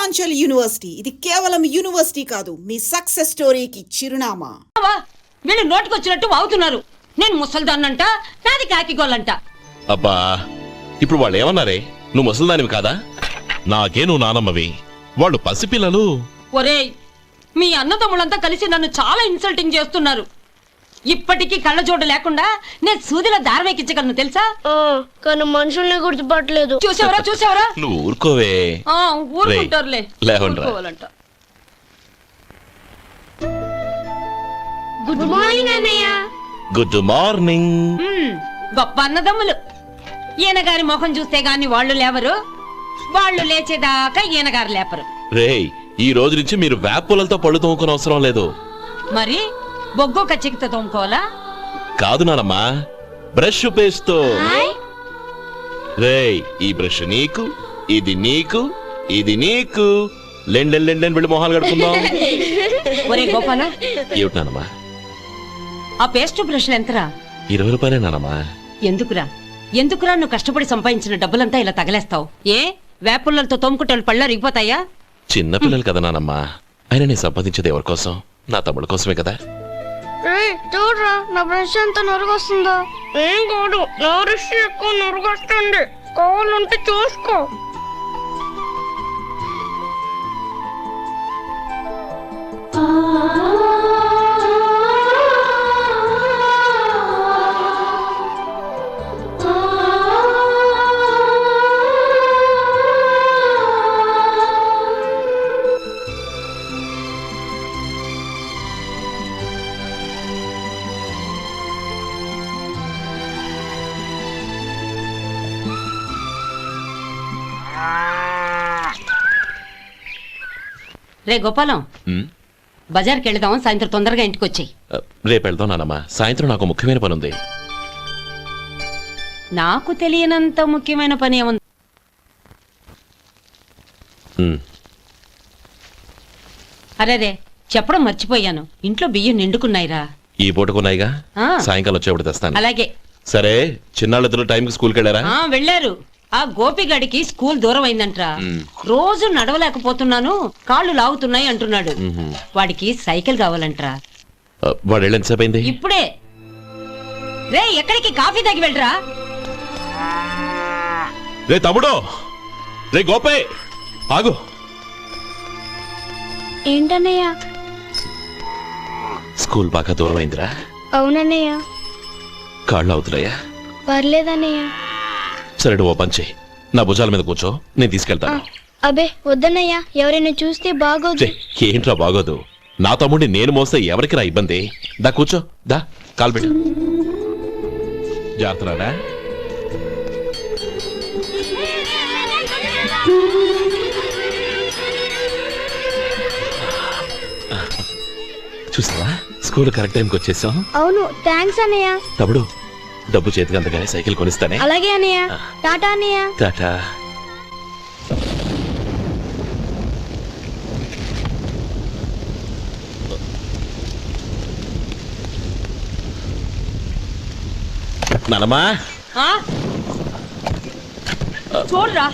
Purvanchal university. ఇది కేవలం university కాదు, మీ సక్సెస్ స్టోరీకి చిరునామా. వీళ్ళు నోటికొచ్చినట్టు అవుతున్నారు. నేను ముసల్దాన్నంట, నాది కాకిగోళ్ళంట. అబ్బా, ఇప్పుడు వాళ్ళు ఏమన్నారే? నువ్వు ముసల్దానివి కాదా? నాకే నువ్వు నానమ్మవి, వాళ్ళు పసిపిల్లలు. ఒరేయ్, మీ అన్నదమ్ములంతా కలిసి నన్ను చాలా ఇన్సల్టింగ్ చేస్తున్నారు. ఇప్పటికీ కళ్ళజోడు లేకుండా నేను సూదిలో దారం ఎక్కించగలను తెలుసా? కానీ మనుషుల్ని గుర్తుపట్టలేదు. చూసావరా? నువ్వు ఊరుకోవే. ఊరుకుంటారులే. లేవంట. గుడ్ మార్నింగ్ అన్నయ్య. Good morning. గొప్ప అన్నదమ్ములు. ఈయనగారి ముఖం చూస్తే గాని వాళ్ళు లేవరు, వాళ్ళు లేచేదాకా ఈయనగారు లేపరు. రేయ్, ఈ రోజు నుంచి మీరు వేపులతో పళ్ళు తోముకునే అవసరం లేదు. మరి బొగ్గు కచ్చికితో తోముకోవాలా? కాదు నానమ్మా, బ్రష్ పేస్తో. రేయ్, ఈ బ్రష్ నీకు, ఇది నీకు, ఇది నీకు. లెండెన్ వెళ్ళి మొహాలు కడుకుందాం. ఒరే గోపాల, ఏమిటి నానమ్మా? ఆ పేస్ట్ బ్రష్లు ఎంతరా? 20 రూపాయలే నానమ్మా. ఎందుకురా నువ్వు కష్టపడి సంపాదించిన డబ్బులంతా ఇలా తగలేస్తావు? ఏ వేపుల్లలతో తోముకుంటే పళ్ళ రిగిపోతాయా? చిన్నపిల్లలు కదా నానమ్మా. అయినా నేను సంపాదించేది ఎవరి కోసం? నా తమ్ముడు కోసమే కదా. చూడరా, నా బ్రష్ ఎంత నొరగొస్తుందో. ఏం కాదు, నా బ్రష్ ఎక్కువ నొరగొస్తుంది. కావాలంటే చూసుకో. రే గోపాలం, బజార్కి వెళదాం. సాయంత్రం తొందరగా ఇంటికి వచ్చాయి. రేపు వెళ్దాం నానమ్మా. సాయంత్రం నాకు ముఖ్యమైన పని ఉంది. నాకు తెలియనంత ముఖ్యమైన పని ఏముంది? అరే చెప్పడం మర్చిపోయాను. ఇంట్లో బియ్యం నిండుకున్నాయిరా. ఈ పూటకున్నాయిగా, సాయంకాలం వచ్చేప్పుడు తెస్తాను. అలాగే. సరే, చిన్నాళ్ళిద్దరు టైంకి స్కూల్కి వెళ్ళారా? వెళ్ళారు. ఆ గోపిగడికి స్కూల్ దూరం అయిందంట్రా. రోజు నడవలేకపోతున్నాను, కాళ్ళు లాగుతున్నాయి అంటున్నాడు. వాడికి సైకిల్ కావాలంట్రా. వాడు వెళ్ళి ఎంతసేపు అయింది? ఇప్పుడే. రే, ఎక్కడికి? కాఫీ తాగి వెళ్ళరా. రే తమ్ముడు, రే గోపే, ఆగు. ఏంటన్నయ్య? స్కూల్ బాగా దూరం అయిందిరా. అవునన్నయ్య. కాళ్ళు అవుతున్నాయా? పర్లేదన్నయ్య. సరే, నువ్వు పని చెయ్యి, నా భుజాల మీద కూర్చో, నేను తీసుకెళ్తాను. అబే వద్దన్నయ్య, ఎవరైనా చూస్తే బాగోదు. ఏంట్రా బాగోదు? నా తమ్ముడిని నేను మోస్తే ఎవరికి రా ఇబ్బంది? దా కూర్చో, దా కాలు పెట్టు. జాగ్రత్తరా. చూసావా, స్కూల్ కరెక్ట్ టైంకి వచ్చేసాం. అవును, థ్యాంక్స్ అన్నయ్య. తమ్ముడు, డబ్బు చేతికి అందగానే సైకిల్ కొనిస్తానే. అలాగే అన్నయ్య. టాటా అన్నయ్య. టాటా. నానమ్మా, చూడరా,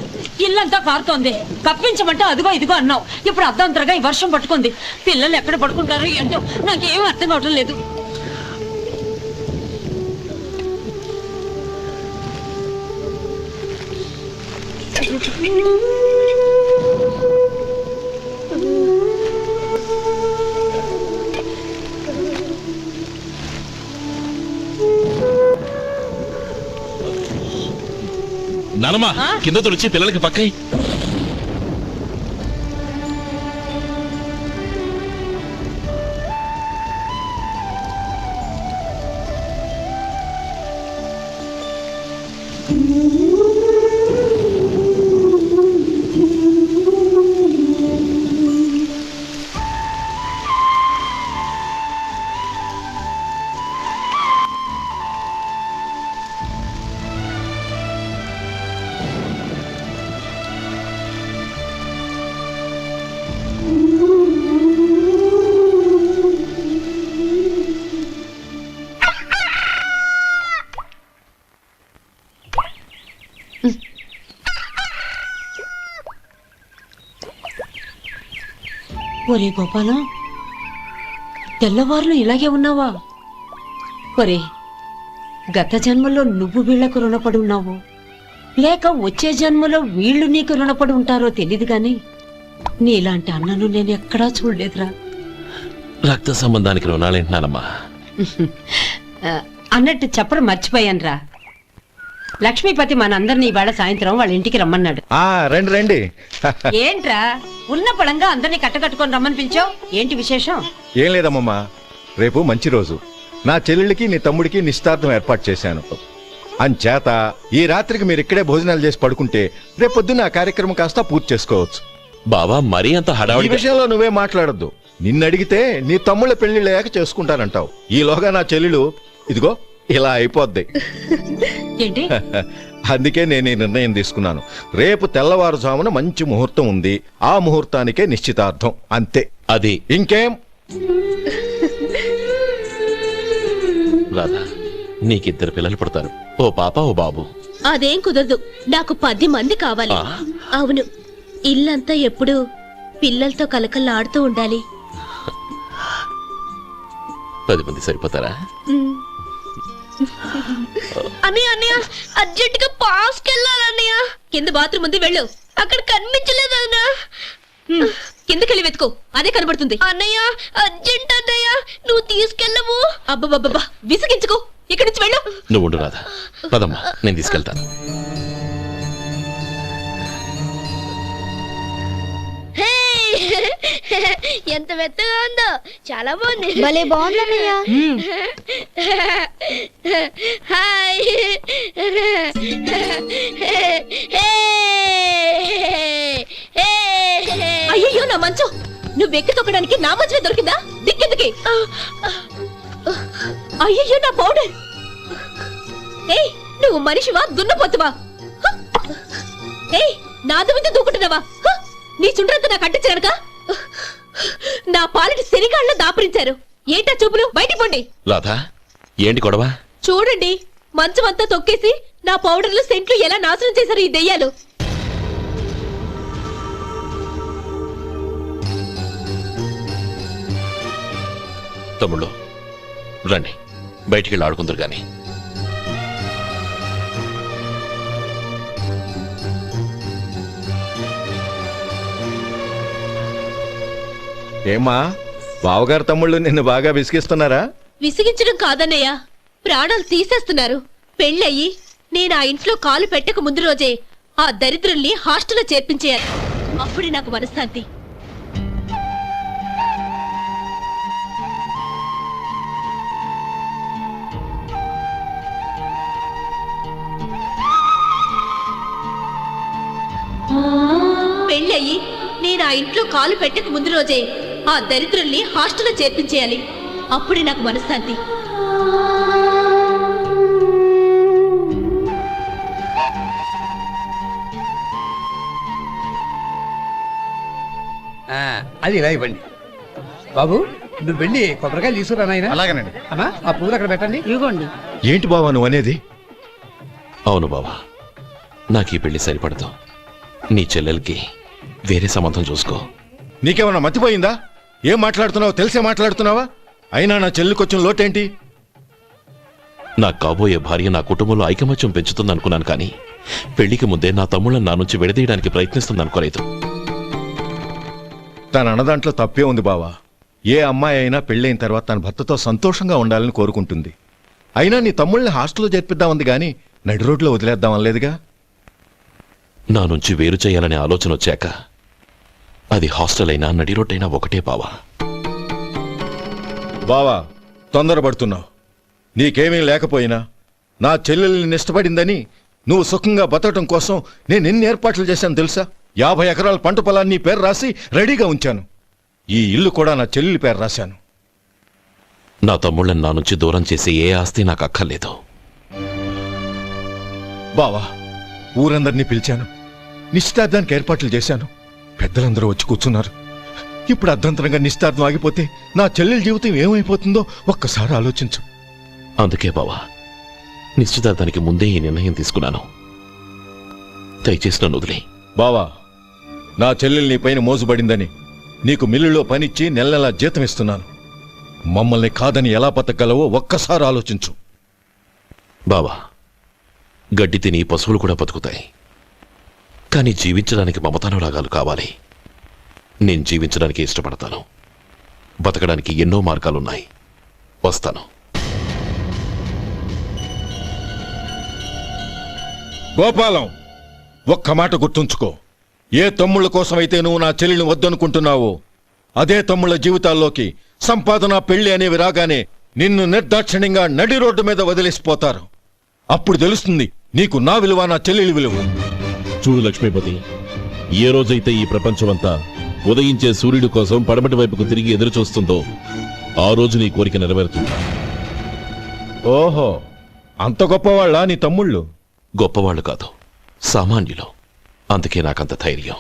ఇల్లంతా కారుతోంది. కప్పించమంటే అదిగో ఇదిగో అన్నావు. ఇప్పుడు అర్ధంతరగా ఈ వర్షం పట్టుకుంది. పిల్లలు ఎక్కడ పడుకుంటారు ఏంటో నాకేం అర్థం కావటం లేదు. నానమ్మా, కింద తుడిచి పిల్లలకి పక్కై. ఒరే గోపాలం, తెల్లవారులు ఇలాగే ఉన్నావా? ఒరే, గత జన్మలో నువ్వు వీళ్లకు రుణపడి ఉన్నావు, లేక వచ్చే జన్మలో వీళ్ళు నీకు రుణపడి ఉంటారో తెలీదు గాని నీలాంటి అన్నను నేను ఎక్కడా చూడలేదురా. రక్త సంబంధానికి రుణాలేంటున్నానమ్మా. అన్నట్టు చెప్పడం మర్చిపోయానురా. లక్ష్మీపతి మనందరినీ ఇవాళ సాయంత్రం వాళ్ళ ఇంటికి రమ్మన్నాడు. రండి రండి. ఏంట్రా ఉన్న పళంగా అందరినీ కట్టకట్టుకొని రమ్మని పిలిచావు? ఏంటి విశేషం? ఏం లేదమ్మమ్మా, రేపు మంచి రోజు. నా చెల్లెళ్ళకి నీ తమ్ముడికి నిశ్చితార్థం ఏర్పాటు చేశాను. అంచేత ఈ రాత్రికి మీరు ఇక్కడే భోజనాలు చేసి పడుకుంటే రేపొద్దున ఆ కార్యక్రమం కాస్త పూర్తి చేసుకోవచ్చు. బావా, మరీ అంత ఈ హడావిడి విషయంలో నువ్వే మాట్లాడొద్దు. నిన్నడిగితే నీ తమ్ముళ్ళ పెళ్లిళ్ళయ్యాక చేసుకుంటానంటావు. ఈలోగా నా చెల్లెలు ఇదిగో ఇలా అయిపోద్ది. ఏంటి? అందుకే నేను ఈ నిర్ణయం తీసుకున్నాను. రేపు తెల్లవారుజామున మంచి ముహూర్తం ఉంది. ఆ ముహూర్తానికే నిశ్చితార్థం, అంతే. అది ఇంకేం? రాధా, నీకిద్దరు పిల్లలు పుడతారు, ఓ పాప ఓ బాబు. అదేం కుదరదు, నాకు 10 మంది కావాలి. ఆ? అవును, ఇల్లంతా ఎప్పుడు పిల్లలతో కలకల్లాడుతూ ఉండాలి. 10 మంది సరిపోతారా? అన్నయ్య అన్నయ్య, అర్జెంట్ గా పాస్కి వెళ్ళాలన్నయ్య. కింద బాత్రూమ్ ఉంది, వెళ్ళు. అక్కడ కనిపించలేదు అన్న. కిందకెళ్ళి వెతుకో, అదే కనబడుతుంది. అన్నయ్య అర్జెంట్ అన్నయ్య, నువ్వు తీసుకెళ్ళవు. అబ్బబ్బబ్బా, విసిగించుకో, ఇక్కడి నుంచి వెళ్ళు. నువ్వు ఉండు రాధా, పదమ్మా, నేను తీసుకెళ్తాను. హే, ఎంత మెత్తగా ఉందో, చాలా బాగుంది. భలే బాగుంది అన్నయ్య. హాయ్. అయ్యో, నా మంచం నువ్వు ఎక్కి తొక్కడానికి నా మంచమే దొరికిందా? దిక్కెందుకి? అయ్యో, నా పౌడర్. ఏయ్, నువ్వు మనిషివా దున్నపోతువా? ఏయ్, నాదు మీద దూకుంటున్నావా? నీ చుండ్రంతా నాకు అంటించారక నా పాలిటి శనిగాళ్ళ దాపరించారు. ఏంటా చూపులు? బయటికి పోండి. రాధా, ఏంటి గొడవ? చూడండి, మంచం అంతా తొక్కేసి నా పౌడర్లు సెంట్లు ఎలా నాశనం చేశారు ఈ దెయ్యాలు. తమ్ముళ్ళు రండి, బయటికి వెళ్ళి ఆడుకుందరు గాని. ఏమా, బావగారు తమ్ముళ్ళు నిన్ను బాగా విసిగిస్తున్నారా? విసిగించడం కాదన్నయ్య, ప్రాణాలు తీసేస్తున్నారు. పెళ్ళయి నేను ఆ ఇంట్లో కాలు పెట్టక ముందు రోజే ఆ దరిద్రుల్ని హాస్టల్లో చేర్పించేయాలి. అప్పుడే నాకు మనశ్శాంతి. పెళ్ళయి నేను ఆ ఇంట్లో కాలు పెట్టక ముందు రోజే ఆ దరిద్రుల్ని హాస్టల్లో చేర్పించేయాలి. అప్పుడే నాకు మనశ్శాంతి. అది ఇలా ఇవ్వండి బాబు. నువ్వు వెళ్ళి కొబ్బరికాయలు తీసుకురా నాయనా. అలాగేనండి. అమ్మా, ఆ పువ్వులు అక్కడ పెట్టండి. ఇవ్వండి. ఏంటి బావా నువ్వు అనేది? అవును బావా, నాకు ఈ పెళ్లి సరిపడదు. నీ చెల్లెలకి వేరే సంబంధం చూసుకో. నీకేమన్నా మతిపోయిందా? ఏం మాట్లాడుతున్నావో తెలిసే మాట్లాడుతున్నావా? అయినా నా చెల్లికొచ్చిన లోటేంటి? నా కాబోయే భార్య నా కుటుంబంలో ఐకమత్యం పెంచుతుందనుకున్నాను, కానీ పెళ్లికి ముందే నా తమ్ముళ్ళని నా నుంచి విడదీయడానికి ప్రయత్నిస్తుందనుకోలేదు. తన అన్నదాంట్లో తప్పే ఉంది బావా. ఏ అమ్మాయి అయినా పెళ్ళైన తర్వాత తన భర్తతో సంతోషంగా ఉండాలని కోరుకుంటుంది. అయినా నీ తమ్ముళ్ళని హాస్టల్లో చేర్పిద్దామంది గాని నడి రోడ్లో వదిలేద్దామనలేదుగా. నా నుంచి వేరు చేయాలనే ఆలోచన వచ్చాక అది హాస్టల్ అయినా నడి రోడ్డైనా ఒకటే బావా. బావా, తొందరపడుతున్నావు. నీకేమీ లేకపోయినా నా చెల్లెల్ని ఇష్టపడిందని నువ్వు సుఖంగా బతకటం కోసం నేను ఎన్ని ఏర్పాట్లు చేశాను తెలుసా? 50 ఎకరాల పంట పొలాన్ని నీ పేరు రాసి రెడీగా ఉంచాను. ఈ ఇల్లు కూడా నా చెల్లెలి పేరు రాశాను. నా తమ్ముళ్ళని నా నుంచి దూరం చేసే ఏ ఆస్తి నాకు అక్కర్లేదు. బావా, ఊరందరినీ పిలిచాను. నిశ్చితార్థానికి ఏర్పాట్లు చేశాను. పెద్దలందరూ వచ్చి కూర్చున్నారు. ఇప్పుడు అర్ధంతరంగా నిశ్చితార్థం ఆగిపోతే నా చెల్లెల జీవితం ఏమైపోతుందో ఒక్కసారి ఆలోచించు. అందుకే బావా, నిశ్చితార్థానికి ముందే ఈ నిర్ణయం తీసుకున్నాను. దయచేసి నన్ను వదిలే. బావా, నా చెల్లెలు నీ పైన మోజుబడిందని నీకు మిల్లులో పనిచ్చి నెల నెలా జీతం ఇస్తున్నాను. మమ్మల్ని కాదని ఎలా బతకగలవో ఒక్కసారి ఆలోచించు. బావా, గడ్డి తిని పశువులు కూడా బతుకుతాయి. కానీ జీవించడానికి మమతానురాగాలు కావాలి. నేను జీవించడానికి ఇష్టపడతాను. బతకడానికి ఎన్నో మార్గాలున్నాయి. వస్తాను. గోపాలం, ఒక్క మాట గుర్తుంచుకో. ఏ తమ్ముళ్ళ కోసమైతే నువ్వు నా చెల్లిని వద్దనుకుంటున్నావో అదే తమ్ముళ్ళ జీవితాల్లోకి సంపాదన, పెళ్లి అనేవి రాగానే నిన్ను నిర్దాక్షిణ్యంగా నడి రోడ్డు మీద వదిలేసిపోతారు. అప్పుడు తెలుస్తుంది నీకు నా విలువ, నా చెల్లెలి విలువ. చూడు లక్ష్మీపతి, ఏ రోజైతే ఈ ప్రపంచమంతా ఉదయించే సూర్యుడి కోసం పడమటి వైపుకు తిరిగి ఎదురు చూస్తుందో ఆ రోజు నీ కోరిక నెరవేరుతుంది. ఓహో, అంత గొప్పవాళ్ళ నీ తమ్ముళ్ళు? గొప్పవాళ్ళు కాదు, సామాన్యులు. అందుకే నాకంత ధైర్యం.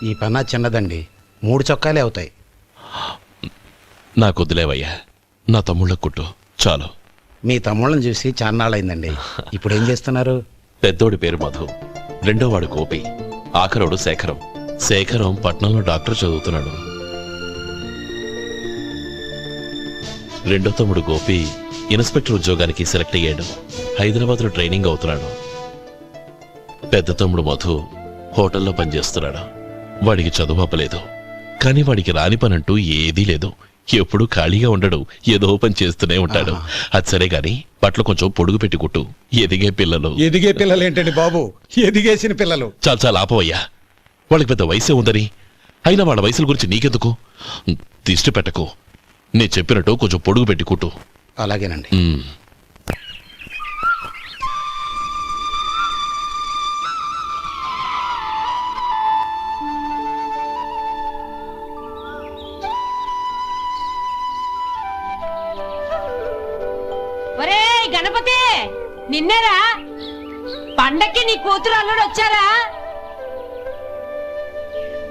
ఈ పన్నా చిన్నదండి, 3 చొక్కాలే అవుతాయి. నాకొద్దులేవయ్యా, నా తమ్ముళ్ళ కుట్టు చాలు. మీ తమ్ముళ్ళని చూసి చాన్నాళ్ళైందండి. ఇప్పుడు ఏం చేస్తున్నారు? పెద్దోడి పేరు మధు, రెండోవాడు గోపి, ఆఖరోడు శేఖరం. శేఖరం పట్నంలో డాక్టర్ చదువుతున్నాడు. రెండో తమ్ముడు గోపి ఇన్స్పెక్టర్ ఉద్యోగానికి సెలెక్ట్ అయ్యాడు. హైదరాబాద్లో ట్రైనింగ్ అవుతున్నాడు. పెద్ద తమ్ముడు మధు హోటల్లో పనిచేస్తున్నాడు. వాడికి చదువు అప్పలేదు, కానీ వాడికి రాని పనంటూ ఏదీ లేదు. ఎప్పుడూ ఖాళీగా ఉండడు, ఏదో పని చేస్తూనే ఉంటాడు. అది సరే గాని బట్టలు కొంచెం పొడుగు పెట్టి కుట్టు. ఎదిగే పిల్లలు. ఎదిగే పిల్లలు ఏంటండి బాబు, ఎదిగేసిన పిల్లలు. చాలా చాలా ఆపవయ్యా, వాళ్ళకి పెద్ద వయసే ఉందని. అయినా వాళ్ళ వయసుల గురించి నీకెందుకు? దిష్టి పెట్టకు. నేను చెప్పినట్టు కొంచెం పొడుగు పెట్టి కుట్టు. అలాగేనండి. ఒరే గణపతి, నిన్నేరా? పండక్కి నీ కూతురు అల్లుడు వచ్చారా?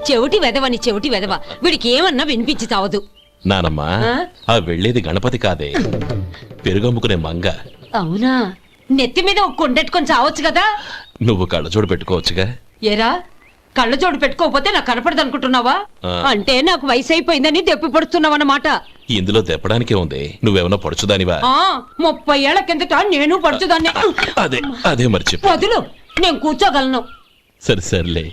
చెవిటి వెదవని చెవిటి వెదవ, వీడికి ఏమన్నా వినిపించి చావదు. నానమ్మా, ఆ వెళ్ళేది గణపతి కాదే, పెరుగమ్ముకునే మంగ. అవునా? నెత్తి మీద ఒక కొండెట్టుకొని చావచ్చు కదా. నువ్వు కళ్ళజోడు పెట్టుకోవచ్చుగా. ఏరా, కళ్ళజోడు పెట్టుకోకపోతే నాకు కనపడదు అనుకుంటున్నావా? అంటే నాకు వయసు అయిపోయిందని దెప్పి పడుతున్నావన్నమాట. ఇందులో తెప్పడానికే ఉంది. నువ్వేమన్నా పడుచుదానివా? 30 ఏళ్ల కిందట నేను పడుచుదాన్ని. అదే అదే మర్చి వదులు, నేను కూర్చోగలను. సరే సర్లే,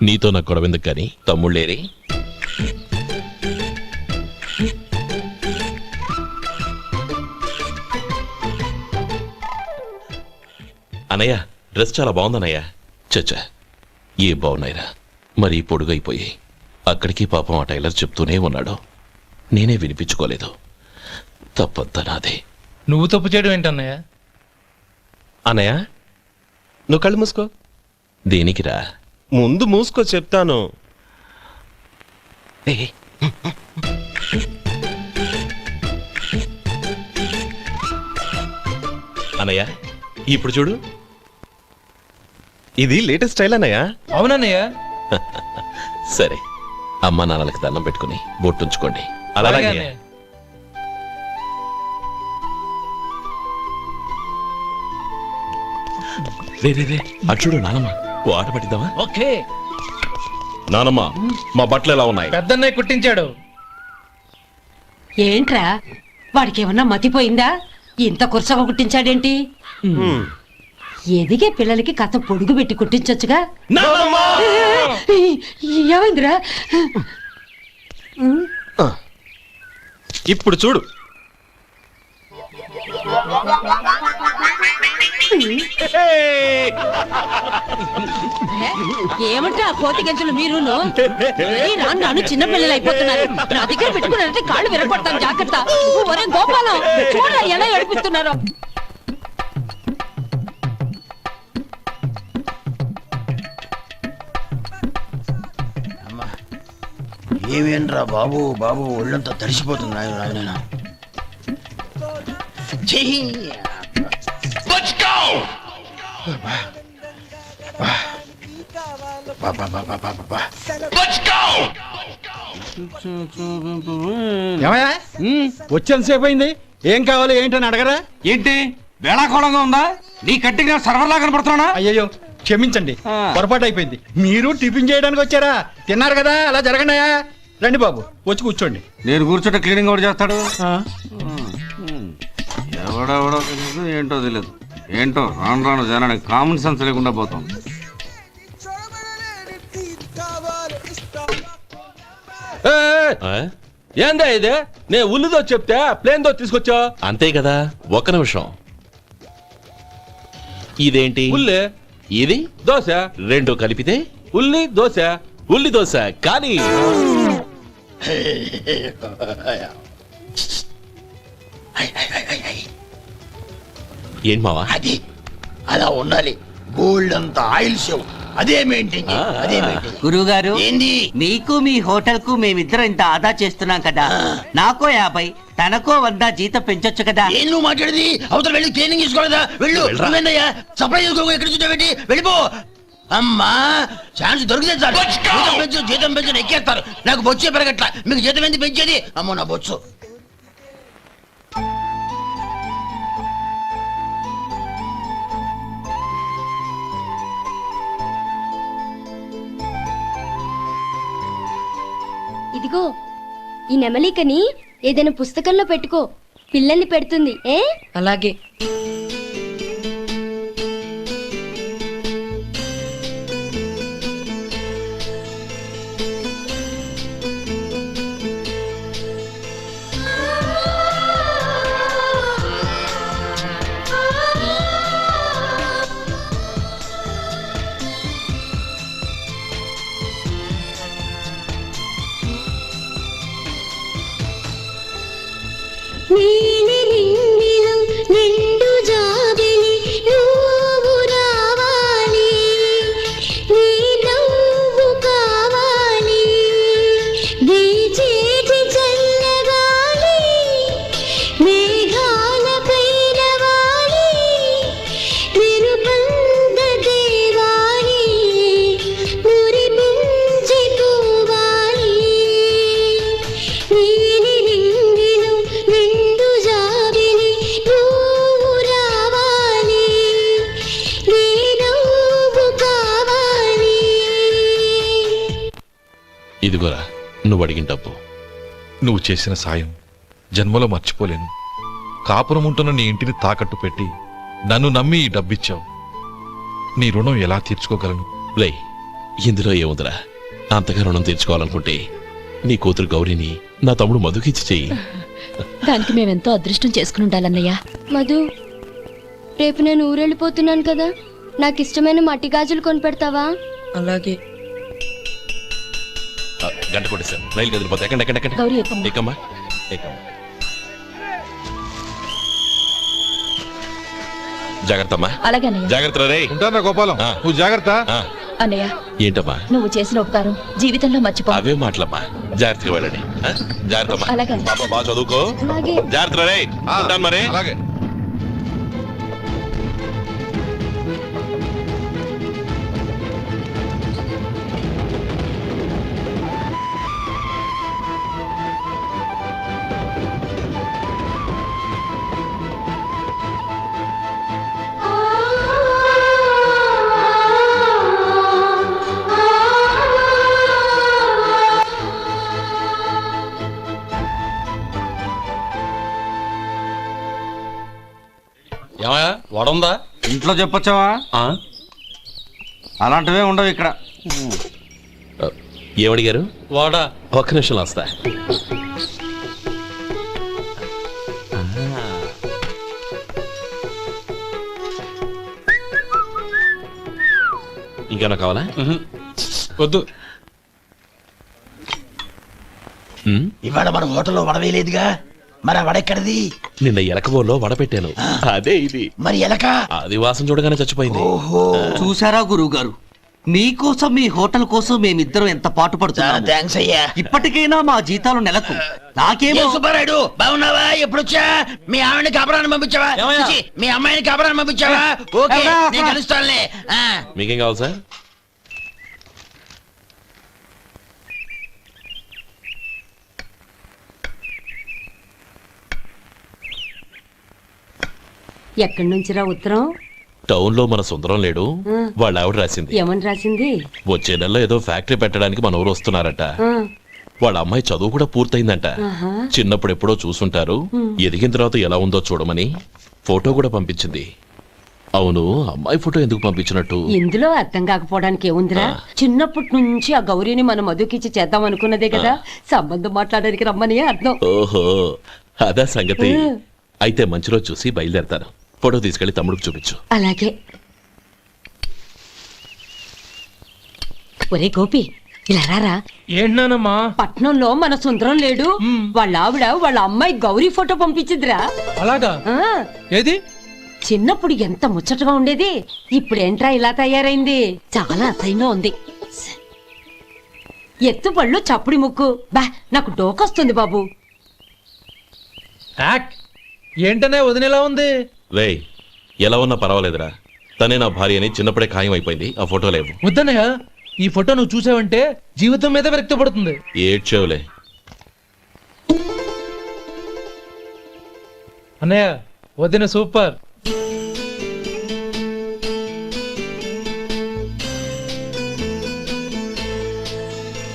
నీతో నాకు గొడవెందుకు కానీ. తమ్ముళ్ళేరి? అన్నయ్య డ్రెస్ చాలా బాగుందన్నయ్య. చచ్చా ఏ బాగున్నాయిరా, మరీ పొడుగైపోయి. అక్కడికి పాపం ఆ టైలర్ చెప్తూనే ఉన్నాడు, నేనే వినిపించుకోలేదు. తప్పంతా నాదే. నువ్వు తప్పు చేయడం ఏంటన్నయ్య? అన్నయ్య నువ్వు కళ్ళు మూసుకో. దేనికిరా? ముందు మూసుకో చెప్తాను. అన్నయ్య ఇప్పుడు చూడు. ఇది లేటెస్ట్ స్టైల్ అన్నయ్య. అవునన్నయ్య. సరే, అమ్మా నాన్నలకి దండం పెట్టుకుని బొట్టుంచుకోండి. అలాగే అన్నయ్య. రే రే రే అటు చూడు నానమ్మ, ఓ ఆట పట్టిద్దామా? ఓకే. నానమ్మ, మా బట్టలు ఎలా ఉన్నాయి? పెద్దన్నయ్య కుట్టించాడు. ఏంట్రా వాడికి ఏమన్నా మతిపోయిందా? ఇంత కుర్చగా కుట్టించాడేంటి? ఎదిగే పిల్లలకి కథ పొడుగు పెట్టి కుట్టించొచ్చుగా. ఏమైందిరా? ఇప్పుడు చూడు. ఏమంటే ఆ కోతి గంజలు మీరును నాన్న చిన్న పిల్లలు అయిపోతున్నారు. నా దగ్గర పెట్టుకున్నారంటే కాళ్ళు విరగొడతాను, జాగ్రత్త. ఒరే గోపాలం, చూడ ఎలా ఏడిపిస్తున్నారు. ఏమేంట్రా బాబు బాబు ఒళ్ళంతా తడిసిపోతుంది. రాయన వచ్చేంతసేపు అయింది. ఏం కావాలి ఏంటని అడగరా? ఏంటి వేళాకోళంగా ఉందా? నీ కట్టిగా సర్వర్లా కనపడుతున్నా? అయ్యో క్షమించండి, పొరపాటు అయిపోయింది. మీరు టిఫిన్ చేయడానికి వచ్చారా? తిన్నారు కదా, అలా జరగండియా. రండి బాబు, వచ్చి కూర్చోండి. నేను కూర్చోట క్లీనింగ్ కూడా చేస్తాడు. ఎవడెవడో తెలియదు, ఏంటో తెలియదు. ఏంటో రాను రాను జనానికి కామన్ సెన్స్ లేకుండా పోతాం. ఏందా ఇది? నే ఉల్లిదో చెప్తే ప్లేన్ దో తీసుకొచ్చా. అంతే కదా, ఒక్క నిమిషం. ఇదేంటి? ఉల్లి. ఇది దోశ. రెండు కలిపితే ఉల్లి దోశ. ఉల్లి దోశ. కానీ ఏంటి మావా? అది అలా ఉండాలి. గోల్డ్ అంత ఆయిల్ షో అదే మెయింటైన్ అదే మెయింటైన్. గురువుగారు, ఏంది? మీకు మీ హోటల్ కు మేమిద్దరం ఇంత ఆదా చేస్తున్నాం కదా, నాకో 50 తనకో 100 జీతం పెంచొచ్చు కదా. ఏం నువ్వు మాట్లాడేది? అవతల వెళ్ళి ట్రైనింగ్ తీసుకోలేదా? వెళ్ళు. నువ్వేందయ్యా సప్లై చేసుకో, ఎక్కడ చూసావేంటి? వెళ్ళిపో. అమ్మా ఛాన్స్ దొరికితే చాలు. జీతం పెంచు ఎక్కేస్తారు. నాకు బొచ్చే పెరగట్ల. మీకు జీతం ఎందుకు పెంచేది? అమ్మో నా బొచ్చు. ఇదిగో ఈ నెమలికని ఏదైనా పుస్తకంలో పెట్టుకో, పిల్లల్ని పెడుతుంది. అలాగే. నిండు జాబిలి నువ్వు రావాలి, నీ నవ్వు కావాలి, వీచేటి చల్లగాలి మేఘాల పైన వాలి, నిరుబంధ దేవాలి మురిపించి పోవాలి. నిండు జాబిలి నువ్వు రావాలి, నీ నవ్వు కావాలి. ఇదిగోరా నువ్వు అడిగిన డబ్బు. నువ్వు చేసిన సాయం జన్మలో మర్చిపోలేను. కాపురం ఉంటున్న నీ ఇంటిని తాకట్టు పెట్టి నన్ను నమ్మి ఈ డబ్బిచ్చావు. నీ రుణం ఎలా తీర్చుకోగలను? రే, ఇందులో ఏముందిరా? అంతగా రుణం తీర్చుకోవాలనుకుంటే నీ కూతురు గౌరీని నా తమ్ముడు మధుకిచ్చి చెయ్యి. దానికి మేమెంతో అదృష్టం చేసుకుని ఉండాలన్నయ్య. మధు రేపు నేను ఊరెళ్ళిపోతున్నాను కదా, నాకు ఇష్టమైన మట్టి గాజులు కొనిపెడతావా? అలాగే. గంట కొట్టేశాను, రైలు కదిలిపోతే ఎక్కండి ఎక్కండి ఎక్కండి. గౌరీ ఎక్కమ్మా. ఎక్కమ్మా ఎక్కమ్మా. జాగ్రత్త అమ్మా. అలాగే అన్నయ్య. జాగ్రత్త రే. ఉంటానా గోపాలం, నువ్వు జాగ్రత్త. అన్నయ్య, ఏంటమ్మా నువ్వు చేసిన ఉపకారం జీవితంలో మర్చిపో. అవే మాటలమ్మా, జాగ్రత్తగా వెళ్ళండి. జాగ్రత్త అమ్మా. అలాగే. పాప బాగా చదువుకో. అలాగే. జాగ్రత్త రే. ఉంటాను మరి. అలాగే. ఏమయ్యా వడుందా? ఇంట్లో చెప్పొచ్చావా? అలాంటివే ఉండవు ఇక్కడ. ఏమడిగారు? వాడా. ఒక్క నిమిషం వస్తా. ఇంకేనా కావాలా? వద్దు. ఇవాళ మన హోటల్లో వడవేయలేదుగా, మరి ఆ వడెక్కడిది? నిన్న ఎలకబోల్లో వడ పెట్టాను, అదే ఇది. మరి ఎలక? అది వాసన చూడగానే చచ్చిపోయింది. చూసారా గురువు గారు, మీకోసం మీ హోటల్ కోసం మేమిద్దరం ఎంత పాటు పడుతున్నాం. థ్యాంక్స్ అయ్యా. ఇప్పటికైనా మా జీతాలు నెలకు నాకేమో. సుబ్బారాయుడు బాగున్నావా? ఎప్పుడొచ్చా? మీ ఆవిడని కబరాన్ని పంపించావా? చిచి, మీ అమ్మాయిని కబరాన్ని పంపించావా? ఓకే, నేను కలుస్తానులే. మీకేం కావాలి సార్? ఎక్కడి నుంచిరా ఉత్తరం? టౌన్ లో మన సుందరం లేడు, వాళ్ళ ఆవిడ రాసింది. ఏమని రాసింది? వచ్చే నెలలో ఏదో ఫ్యాక్టరీ పెట్టడానికి మన ఊరు వస్తున్నారట. వాళ్ళ అమ్మాయి చదువు కూడా పూర్తయిందంట. చిన్నప్పుడు ఎప్పుడో చూసుంటారు, ఎదిగిన తర్వాత ఎలా ఉందో చూడమని ఫోటో కూడా పంపించింది. అవును, అమ్మాయి ఫోటో ఎందుకు పంపించినట్టు? ఇందులో అర్థం కాకపోవడానికి ఏముందిరా, చిన్నప్పటి నుంచి ఆ గౌరీని మనం మధుకిచ్చి చేద్దాం అనుకున్నదే కదా, సంబంధం మాట్లాడడానికి రమ్మని అర్థం. ఓహో, అదా సంగతి. అయితే మంచి రోజు చూసి బయలుదేరతాను. ఫోటో తీసుకెళ్లి తమ్ముడికి చూపించు. అలాగే. ఒరే గోపి, ఇలా రారా. ఏంటన్నానమ్మా? పట్నంలో మన సుందరం లేడు, వాళ్ళ ఆవిడ వాళ్ళ అమ్మాయి గౌరీ ఫోటో పంపించిద్రా. అలాగా? ఏది? చిన్నప్పుడు ఎంత ముచ్చటగా ఉండేది, ఇప్పుడేంట్రా ఇలా తయారైంది? చాలా అసహ్యంగా ఉంది. ఎత్తుపళ్ళు చప్పుడి ముక్కు, బా నాకు డోకొస్తుంది బాబు. ఏంటనే వదినేలా ఉంది? రేయ్, ఎలా ఉన్నా పర్వాలేదురా, తనే నా భార్య అని చిన్నప్పుడే ఖాయం అయిపోయింది. ఆ ఫోటో లేవు. వద్దన్నయ్య, ఈ ఫోటో నువ్వు చూసావంటే జీవితం మీద వ్యక్తపడుతుంది. ఏడ్చేవులే. అన్నయ్య, వదిన సూపర్.